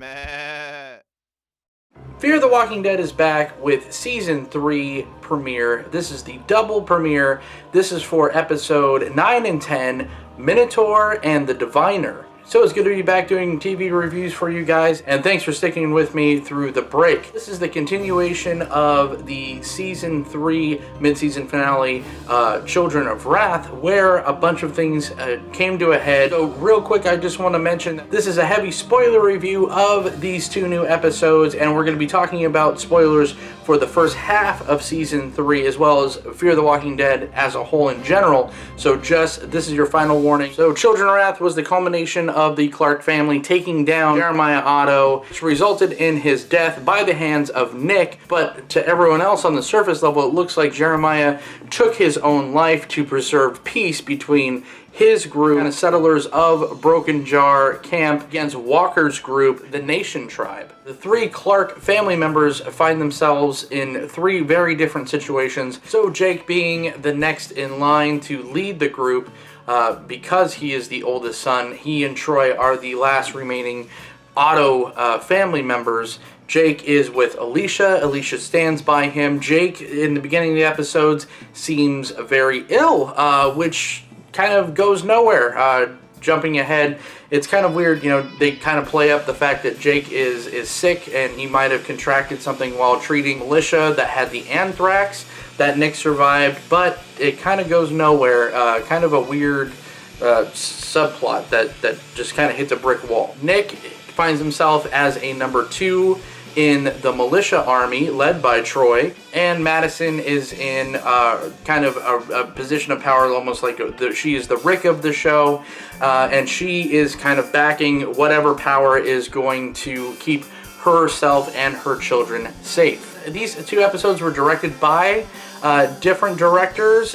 Meh. Fear the Walking Dead is back with Season 3 premiere. This is the double premiere. This is for episode 9 and 10, Minotaur and the Diviner. So it's good to be back doing TV reviews for you guys, and thanks for sticking with me through the break. This is the continuation of the Season 3 mid-season finale, Children of Wrath, where a bunch of things came to a head. So real quick, I just want to mention this is a heavy spoiler review of these two new episodes, and we're going to be talking about spoilers for the first half of Season 3, as well as Fear the Walking Dead as a whole in general. So this is your final warning. So Children of Wrath was the culmination of the Clark family taking down Jeremiah Otto, which resulted in his death by the hands of Nick. But to everyone else on the surface level, it looks like Jeremiah took his own life to preserve peace between his group and the settlers of Broken Jar Camp against Walker's group, the Nation Tribe. The three Clark family members find themselves in three very different situations. So Jake, being the next in line to lead the group, because he is the oldest son, he and Troy are the last remaining Otto family members. Jake is with Alicia. Alicia stands by him. Jake, in the beginning of the episodes, seems very ill, which kind of goes nowhere. Jumping ahead, it's kind of weird, you know, they kind of play up the fact that Jake is sick and he might have contracted something while treating Alicia that had the anthrax that Nick survived, but it kind of goes nowhere. Kind of a weird subplot that just kind of hits a brick wall. Nick finds himself as a number 2 in the militia army led by Troy, and Madison is in kind of a position of power, almost like she is the Rick of the show, and she is kind of backing whatever power is going to keep herself and her children safe. These two episodes were directed by different directors,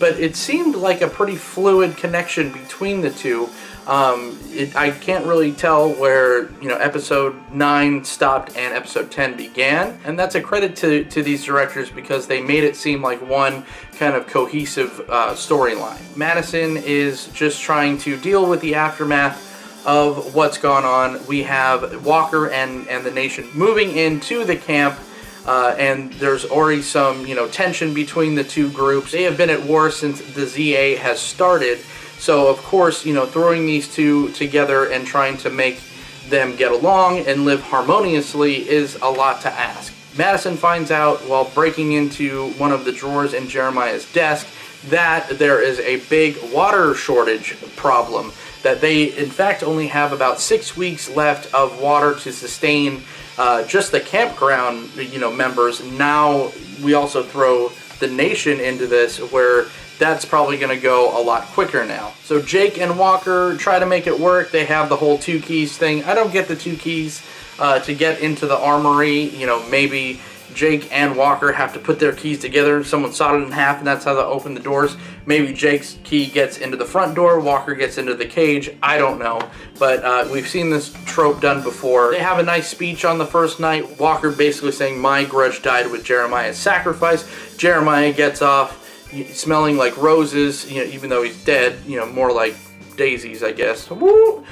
but it seemed like a pretty fluid connection between the two. I can't really tell where, you know, episode 9 stopped and episode 10 began, and that's a credit to these directors because they made it seem like one kind of cohesive storyline. Madison is just trying to deal with the aftermath of what's gone on. We have Walker and the Nation moving into the camp, and there's already some, you know, tension between the two groups. They have been at war since the ZA has started. So, of course, you know, throwing these two together and trying to make them get along and live harmoniously is a lot to ask. Madison finds out while breaking into one of the drawers in Jeremiah's desk that there is a big water shortage problem, that they, in fact, only have about 6 weeks left of water to sustain just the campground, you know, members. Now, we also throw the Nation into this, where that's probably going to go a lot quicker now. So Jake and Walker try to make it work. They have the whole 2 keys thing. I don't get the 2 keys to get into the armory. You know, maybe Jake and Walker have to put their keys together. Someone sawed it in half, and that's how they open the doors. Maybe Jake's key gets into the front door, Walker gets into the cage. I don't know, but we've seen this trope done before. They have a nice speech on the first night. Walker basically saying, "My grudge died with Jeremiah's sacrifice." Jeremiah gets off smelling like roses, you know, even though he's dead, you know, more like daisies, I guess. Woo!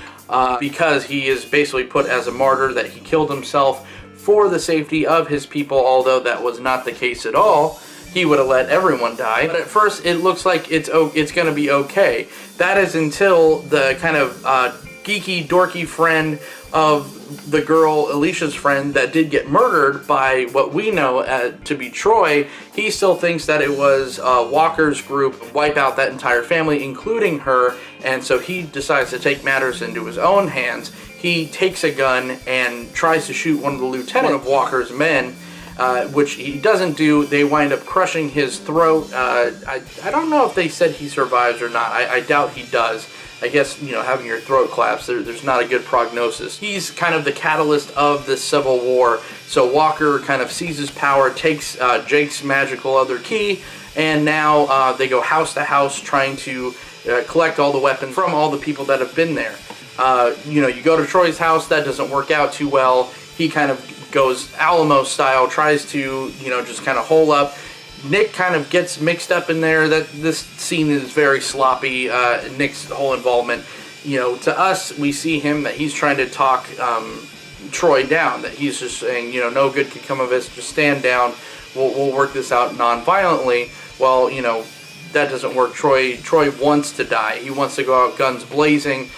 Because he is basically put as a martyr, that he killed himself for the safety of his people, although that was not the case at all. He would have let everyone die. But at first, it looks like it's going to be okay. That is until the kind of geeky, dorky friend of the girl, Alicia's friend, that did get murdered by what we know to be Troy. He still thinks that it was Walker's group wipe out that entire family, including her, and so he decides to take matters into his own hands. He takes a gun and tries to shoot one of the lieutenant of Walker's men, which he doesn't do. They wind up crushing his throat. I don't know if they said he survives or not. I doubt he does. I guess, you know, having your throat collapse, there's not a good prognosis. He's kind of the catalyst of this civil war. So Walker kind of seizes power, takes Jake's magical other key, and now they go house to house trying to collect all the weapons from all the people that have been there. You know, you go to Troy's house, that doesn't work out too well. He kind of goes Alamo style, tries to, you know, just kind of hole up. Nick kind of gets mixed up in there. This scene is very sloppy. Nick's whole involvement, you know, to us, we see him that he's trying to talk Troy down, that he's just saying, you know, no good could come of this, just stand down, we'll work this out non-violently. Well, you know, that doesn't work. Troy wants to die. He wants to go out guns blazing,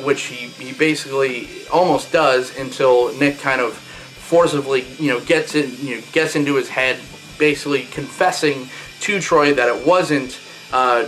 which he basically almost does until Nick kind of forcibly, you know, gets into his head, basically confessing to Troy that it wasn't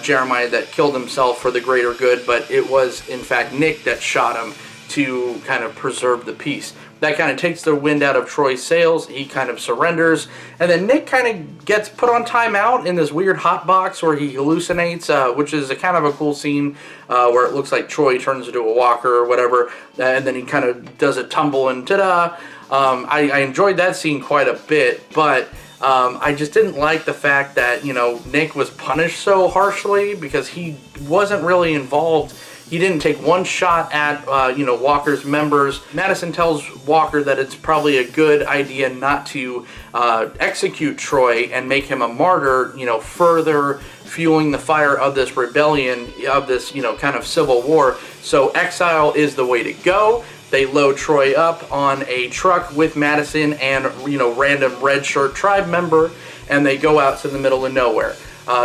Jeremiah that killed himself for the greater good, but it was in fact Nick that shot him to kind of preserve the peace. That kind of takes the wind out of Troy's sails. He kind of surrenders, and then Nick kind of gets put on timeout in this weird hot box where he hallucinates, which is a kind of a cool scene where it looks like Troy turns into a walker or whatever, and then he kind of does a tumble and ta-da. I enjoyed that scene quite a bit, but I just didn't like the fact that, you know, Nick was punished so harshly because he wasn't really involved. He didn't take one shot at, you know, Walker's members. Madison tells Walker that it's probably a good idea not to execute Troy and make him a martyr, you know, further fueling the fire of this rebellion, of this, you know, kind of civil war. So exile is the way to go. They load Troy up on a truck with Madison and, you know, random red shirt tribe member, and they go out to the middle of nowhere.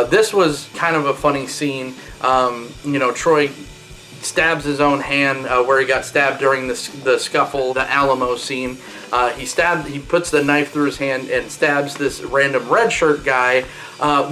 This was kind of a funny scene. You know, Troy stabs his own hand where he got stabbed during the scuffle, the Alamo scene. He puts the knife through his hand and stabs this random red shirt guy,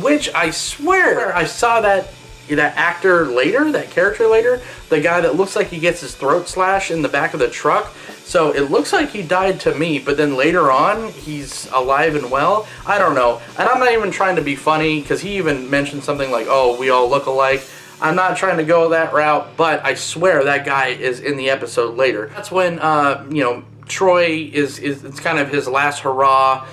which I swear I saw that actor later, that character later, the guy that looks like he gets his throat slashed in the back of the truck. So it looks like he died to me, but then later on he's alive and well. I don't know, and I'm not even trying to be funny because he even mentioned something like, oh, we all look alike. I'm not trying to go that route, but I swear that guy is in the episode later. That's when, you know, Troy it's kind of his last hurrah.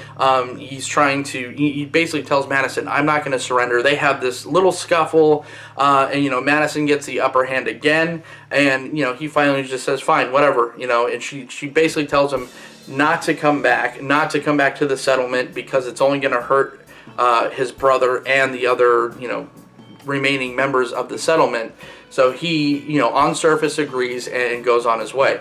He's trying to, he basically tells Madison, I'm not going to surrender. They have this little scuffle, and, you know, Madison gets the upper hand again, and, you know, he finally just says, fine, whatever, you know, and she basically tells him not to come back to the settlement because it's only going to hurt his brother and the other, you know, remaining members of the settlement. So he, you know, on surface agrees and goes on his way.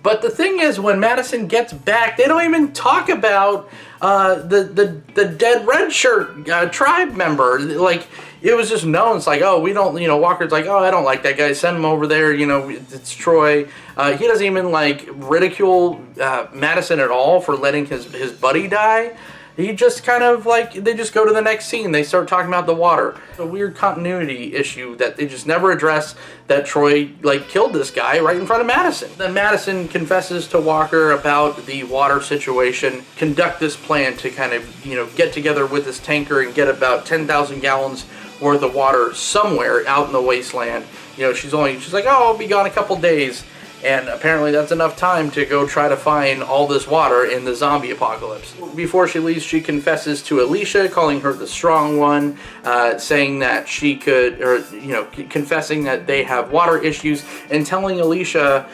But the thing is, when Madison gets back, they don't even talk about the dead red shirt tribe member. Like, it was just known. It's like, oh, we don't, you know, Walker's like, oh, I don't like that guy. Send him over there. You know, it's Troy. He doesn't even like ridicule Madison at all for letting his buddy die. He just kind of like, they just go to the next scene. They start talking about the water. A weird continuity issue that they just never address, that Troy like killed this guy right in front of Madison. Then Madison confesses to Walker about the water situation, conduct this plan to kind of, you know, get together with this tanker and get about 10,000 gallons worth of water somewhere out in the wasteland. You know, she's like, oh, I'll be gone a couple days. And apparently that's enough time to go try to find all this water in the zombie apocalypse. Before she leaves, she confesses to Alicia, calling her the strong one, saying that she could, or, you know, confessing that they have water issues, and telling Alicia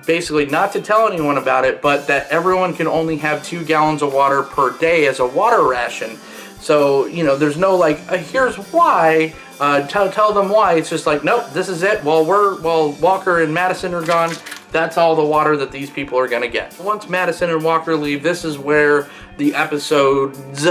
basically not to tell anyone about it, but that everyone can only have 2 gallons of water per day as a water ration. So, you know, there's no like, here's why. Tell them why. It's just like, nope, this is it. While Walker and Madison are gone, that's all the water that these people are gonna get. Once Madison and Walker leave, this is where the episodes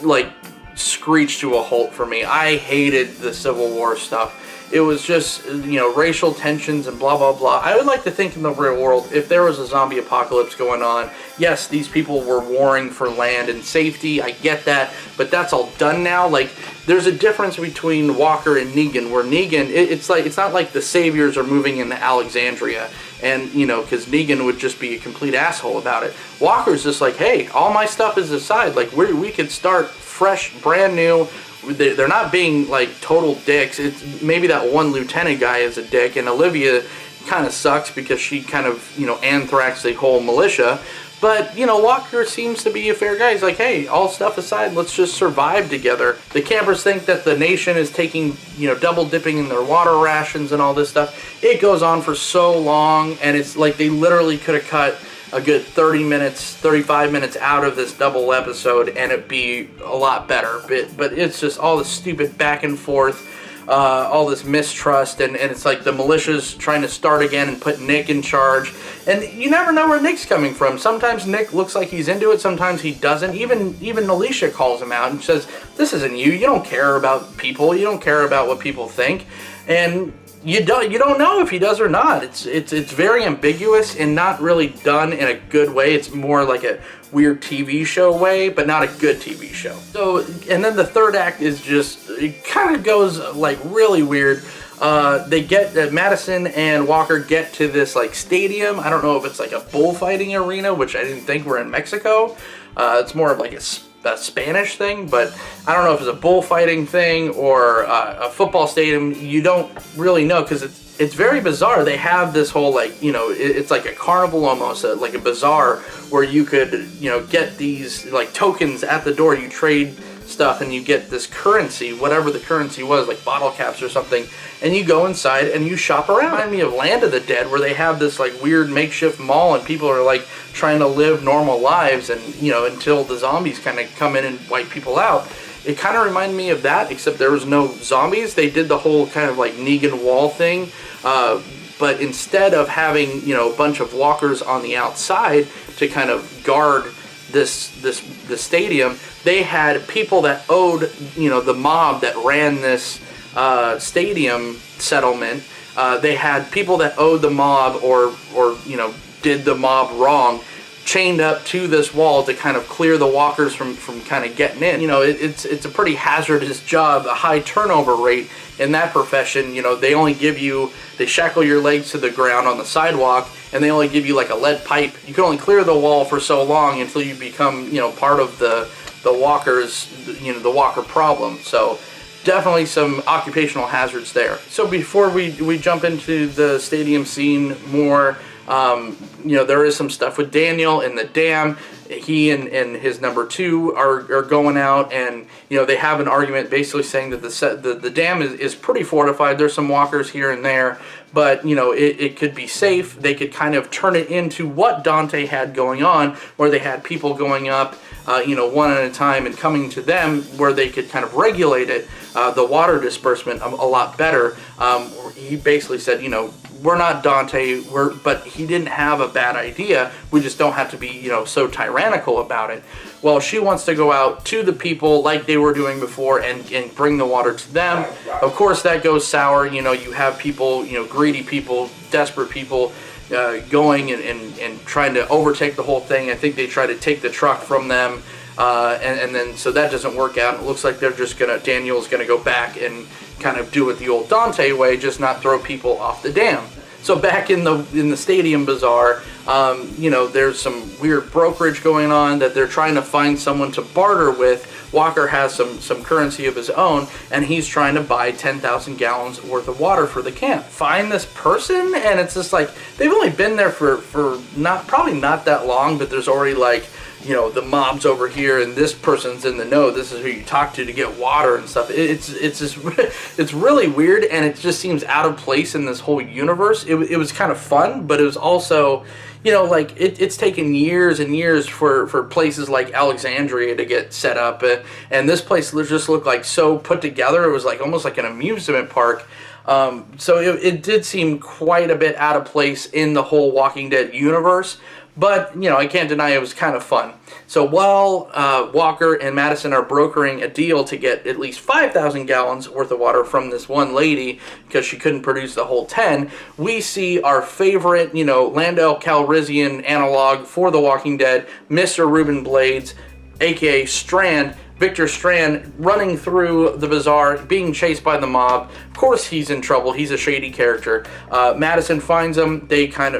like screech to a halt for me. I hated the Civil War stuff. It was just, you know, racial tensions and blah, blah, blah. I would like to think in the real world, if there was a zombie apocalypse going on, yes, these people were warring for land and safety. I get that, but that's all done now. Like, there's a difference between Walker and Negan, where Negan, it's not like the saviors are moving into Alexandria, and, you know, because Negan would just be a complete asshole about it. Walker's just like, hey, all my stuff is aside. Like, we could start fresh, brand new. They're not being like total dicks. It's maybe that one lieutenant guy is a dick, and Olivia kind of sucks because she kind of, you know, anthraxed the whole militia. But, you know, Walker seems to be a fair guy. He's like, hey, all stuff aside, let's just survive together. The campers think that the nation is taking, you know, double dipping in their water rations and all this stuff. It goes on for so long, and it's like they literally could have cut a good 30 minutes, 35 minutes out of this double episode, and it'd be a lot better. But it's just all the stupid back and forth. all this mistrust, and it's like the militia's trying to start again and put Nick in charge. And you never know where Nick's coming from. Sometimes Nick looks like he's into it, sometimes he doesn't. Even Alicia calls him out and says, "This isn't you. You don't care about people. You don't care about what people think." And you don't know if he does or not. It's very ambiguous and not really done in a good way. It's more like a weird TV show way, but not a good TV show. So, and then the third act is just, it kind of goes like really weird. They get, Madison and Walker get to this like stadium. I don't know if it's like a bullfighting arena, which I didn't think were in Mexico. It's more of like a Spanish thing, but I don't know if it's a bullfighting thing or a football stadium. You don't really know, because it's very bizarre. They have this whole like, you know, it's like a carnival almost, like a bazaar where you could, you know, get these like tokens at the door. You trade stuff and you get this currency, whatever the currency was, like bottle caps or something, and you go inside and you shop around. Remind me of Land of the Dead, where they have this like weird makeshift mall and people are like trying to live normal lives, and you know, until the zombies kind of come in and wipe people out. It kind of reminded me of that, except there was no zombies. They did the whole kind of like Negan wall thing, but instead of having, you know, a bunch of walkers on the outside to kind of guard the stadium, they had people that owed, you know, the mob that ran this stadium settlement. They had people that owed the mob or you know, did the mob wrong, chained up to this wall to kind of clear the walkers from kind of getting in. You know, it's a pretty hazardous job, a high turnover rate in that profession. You know, they shackle your legs to the ground on the sidewalk, and they only give you like a lead pipe. You can only clear the wall for so long until you become, you know, part of the walkers, you know, the walker problem. So definitely some occupational hazards there. So before we jump into the stadium scene more, you know, there is some stuff with Daniel in the dam. He and his number two are going out, and you know, they have an argument basically saying that the dam is pretty fortified. There's some walkers here and there, but you know, it could be safe. They could kind of turn it into what Dante had going on, where they had people going up, you know, one at a time and coming to them, where they could kind of regulate it, the water disbursement a lot better. He basically said, you know, we're not Dante, but he didn't have a bad idea. We just don't have to be, you know, so tyrannical about it. Well, she wants to go out to the people like they were doing before and bring the water to them. Of course, that goes sour. You know, you have people, you know, greedy people, desperate people, going and trying to overtake the whole thing. I think they try to take the truck from them, and then so that doesn't work out. It looks like they're just Daniel's gonna go back and kind of do it the old Dante way, just not throw people off the dam. So back in the stadium bazaar, you know, there's some weird brokerage going on that they're trying to find someone to barter with. Walker has some currency of his own, and he's trying to buy 10,000 gallons worth of water for the camp. Find this person, and it's just like, they've only been there for probably not that long, but there's already like, you know, the mob's over here and this person's in the know. This is who you talk to get water and stuff. It's just, it's really weird, and it just seems out of place in this whole universe. It was kind of fun, but it was also, you know, like it's taken years and years for places like Alexandria to get set up, and this place just looked like so put together. It was like almost like an amusement park. So it did seem quite a bit out of place in the whole Walking Dead universe. But, you know, I can't deny it was kind of fun. So while Walker and Madison are brokering a deal to get at least 5,000 gallons worth of water from this one lady, because she couldn't produce the whole 10, we see our favorite, you know, Lando Calrissian analog for The Walking Dead, Mr. Ruben Blades, aka Strand, Victor Strand, running through the bazaar, being chased by the mob. Of course he's in trouble. He's a shady character. Madison finds him.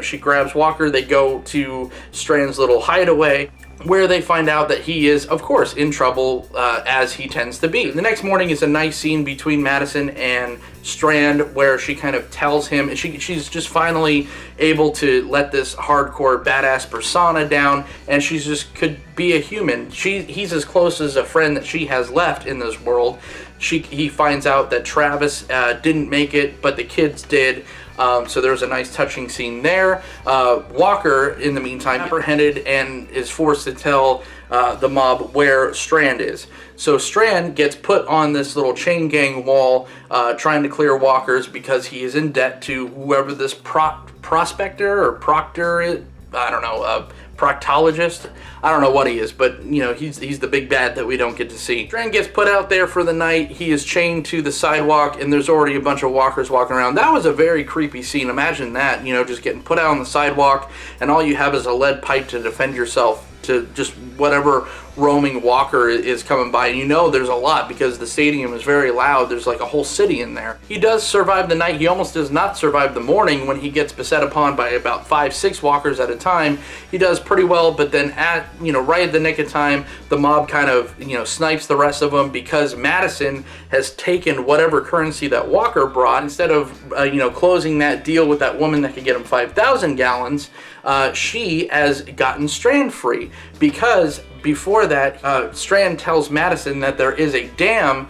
She grabs Walker. They go to Strand's little hideaway, where they find out that he is, of course, in trouble, as he tends to be. The next morning is a nice scene between Madison and Strand, where she kind of tells him, she's just finally able to let this hardcore badass persona down, and she's just could be a human. He's as close as a friend that she has left in this world. He finds out that Travis didn't make it, but the kids did. So there's a nice touching scene there. Walker, in the meantime, apprehended and is forced to tell the mob where Strand is. So Strand gets put on this little chain gang wall trying to clear walkers because he is in debt to whoever this prospector or proctor is. I don't know, proctologist. I don't know what he is, but you know, he's the big bad that we don't get to see. Strand gets put out there for the night. He is chained to the sidewalk, and there's already a bunch of walkers walking around. That was a very creepy scene. Imagine that, you know, just getting put out on the sidewalk, and all you have is a lead pipe to defend yourself to just whatever roaming walker is coming by. And you know there's a lot because the stadium is very loud. There's like a whole city in there. He does survive the night. He almost does not survive the morning when he gets beset upon by about 5-6 walkers at a time. He does pretty well, but then at, you know, right at the nick of time, the mob kind of, you know, snipes the rest of them because Madison has taken whatever currency that Walker brought. Instead of, you know, closing that deal with that woman that could get him 5,000 gallons, she has gotten Strand free because before that, Strand tells Madison that there is a dam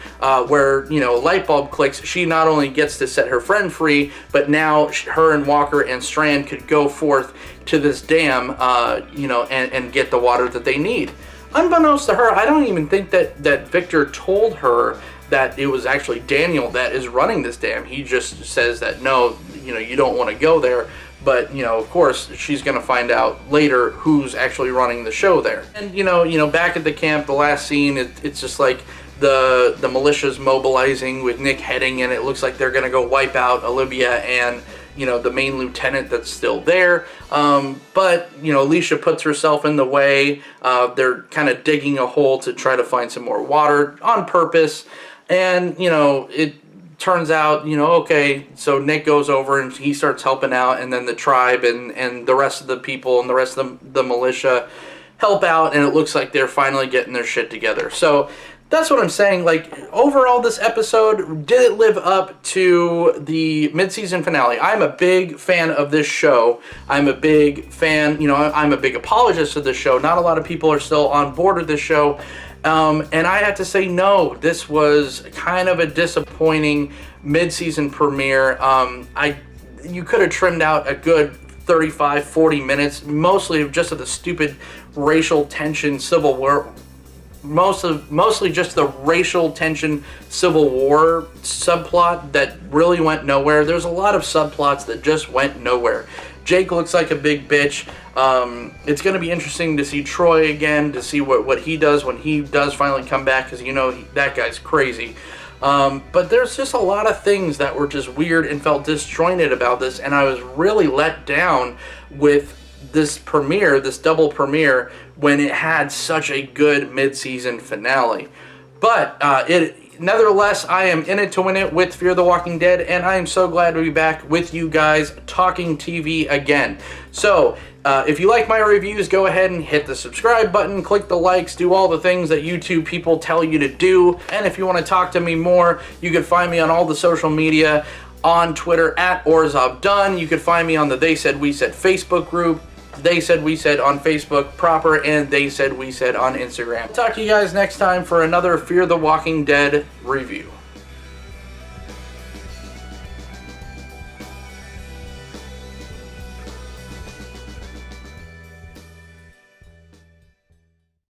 where, you know, a light bulb clicks. She not only gets to set her friend free, but now her and Walker and Strand could go forth to this dam, you know, and get the water that they need. Unbeknownst to her, I don't even think that Victor told her that it was actually Daniel that is running this dam. He just says that, no, you know, you don't want to go there. But, you know, of course, she's going to find out later who's actually running the show there. And, you know, back at the camp, the last scene, it's just like the militia's mobilizing with Nick heading, and it looks like they're going to go wipe out Olivia and, you know, the main lieutenant that's still there. But, you know, Alicia puts herself in the way. They're kind of digging a hole to try to find some more water on purpose. And, you know, it turns out, you know, okay, so Nick goes over and he starts helping out, and then the tribe and the rest of the people and the rest of the militia help out, and it looks like they're finally getting their shit together. So that's what I'm saying. Like, overall, this episode, did it live up to the mid-season finale? I'm a big fan of this show. I'm a big fan, you know, I'm a big apologist of this show. Not a lot of people are still on board with this show. And I have to say, no, this was kind of a disappointing mid-season premiere. You could have trimmed out a good 35-40 minutes, mostly just of the stupid racial tension, civil war, mostly just the racial tension, civil war subplot that really went nowhere. There's a lot of subplots that just went nowhere. Jake looks like a big bitch. It's going to be interesting to see Troy again, to see what he does when he does finally come back, because, you know, that guy's crazy. But there's just a lot of things that were just weird and felt disjointed about this, and I was really let down with this premiere, this double premiere, when it had such a good mid-season finale. But nevertheless, I am in it to win it with Fear the Walking Dead, and I am so glad to be back with you guys talking TV again. So, if you like my reviews, go ahead and hit the subscribe button, click the likes, do all the things that YouTube people tell you to do. And if you want to talk to me more, you can find me on all the social media, on Twitter at OrzovDunn. You can find me on the They Said We Said Facebook group, They Said We Said on Facebook proper, and They Said We Said on Instagram. I'll talk to you guys next time for another Fear the Walking Dead review.